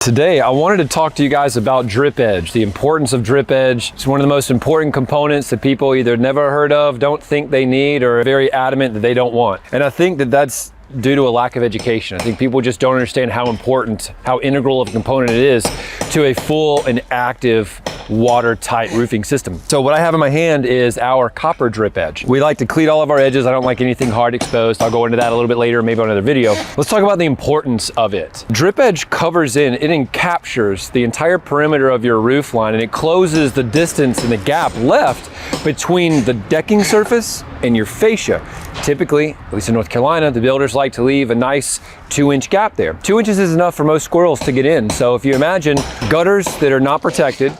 Today, I wanted to talk to you guys about drip edge, the importance of drip edge. It's one of the most important components that people either never heard of, don't think they need, or are very adamant that they don't want. And I think that that's due to a lack of education. I think people just don't understand how important, how integral of a component it is to a full and active watertight roofing system. So what I have in my hand is our copper drip edge. We like to cleat all of our edges. I don't like anything hard exposed. I'll go into that a little bit later, maybe on another video. Let's talk about the importance of it. Drip edge covers in, it encaptures the entire perimeter of your roof line, and it closes the distance and the gap left between the decking surface and your fascia. Typically, at least in North Carolina, the builders like to leave a nice 2-inch gap there. 2 inches is enough for most squirrels to get in. So if you imagine gutters that are not protected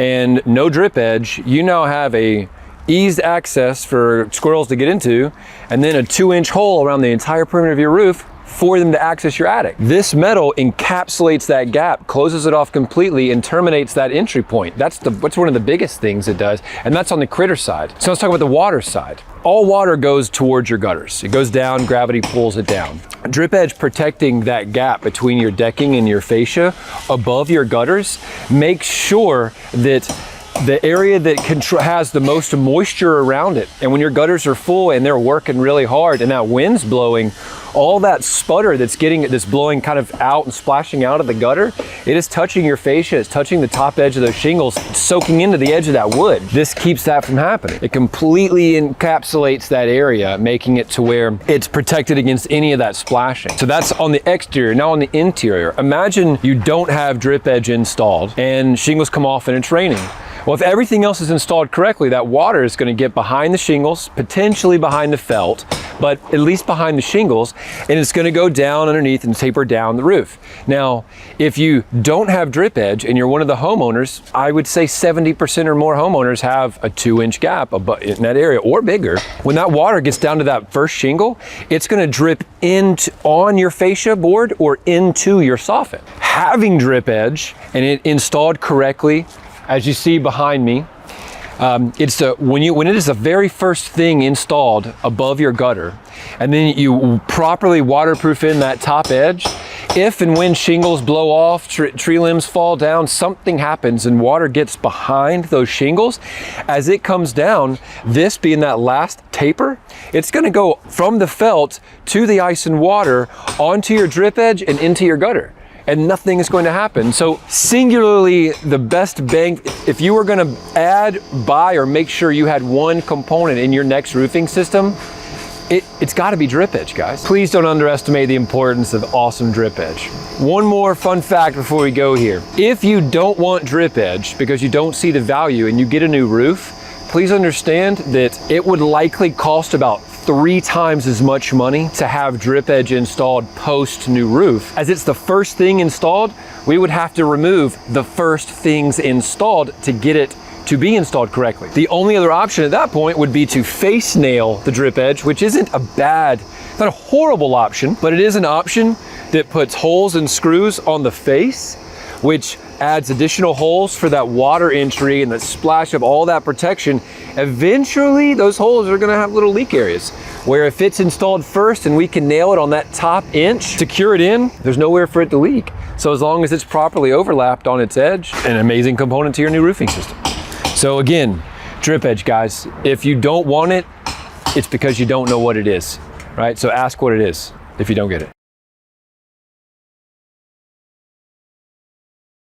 and no drip edge, you now have a eased access for squirrels to get into, and then a 2-inch hole around the entire perimeter of your roof for them to access your attic. This metal encapsulates that gap, closes it off completely, and terminates that entry point. That's one of the biggest things it does, and that's on the critter side. So let's talk about the water side. All water goes towards your gutters. It goes down, gravity pulls it down. Drip edge protecting that gap between your decking and your fascia above your gutters makes sure that the area that has the most moisture around it, and when your gutters are full and they're working really hard and that wind's blowing, all that sputter that's blowing kind of out and splashing out of the gutter, it is touching your fascia, it's touching the top edge of those shingles, soaking into the edge of that wood. This keeps that from happening. It completely encapsulates that area, making it to where it's protected against any of that splashing. So that's on the exterior. Now on the interior, imagine you don't have drip edge installed and shingles come off and it's raining. Well, if everything else is installed correctly, that water is going to get behind the shingles, potentially behind the felt, but at least behind the shingles, and it's going to go down underneath and taper down the roof. Now, if you don't have drip edge and you're one of the homeowners, I would say 70% or more homeowners have a 2-inch gap in that area or bigger. When that water gets down to that first shingle, it's going to drip on your fascia board or into your soffit. Having drip edge and it installed correctly, as you see behind me, when it is the very first thing installed above your gutter, and then you properly waterproof in that top edge, if and when shingles blow off, tree limbs fall down, something happens and water gets behind those shingles, as it comes down, this being that last taper, it's going to go from the felt to the ice and water onto your drip edge and into your gutter, and nothing is going to happen. So singularly, the best bang, if you were gonna buy or make sure you had one component in your next roofing system, it's gotta be drip edge, guys. Please don't underestimate the importance of awesome drip edge. One more fun fact before we go here. If you don't want drip edge because you don't see the value and you get a new roof, please understand that it would likely cost about 3 times as much money to have drip edge installed post new roof. As it's the first thing installed, we would have to remove the first things installed to get it to be installed correctly. The only other option at that point would be to face nail the drip edge, which isn't not a horrible option, but it is an option that puts holes and screws on the face, which adds additional holes for that water entry and the splash of all that protection. Eventually, those holes are gonna have little leak areas, where if it's installed first and we can nail it on that top inch, secure it in, there's nowhere for it to leak. So as long as it's properly overlapped on its edge, an amazing component to your new roofing system. So again, drip edge, guys, if you don't want it, it's because you don't know what it is, right? So ask what it is if you don't get it.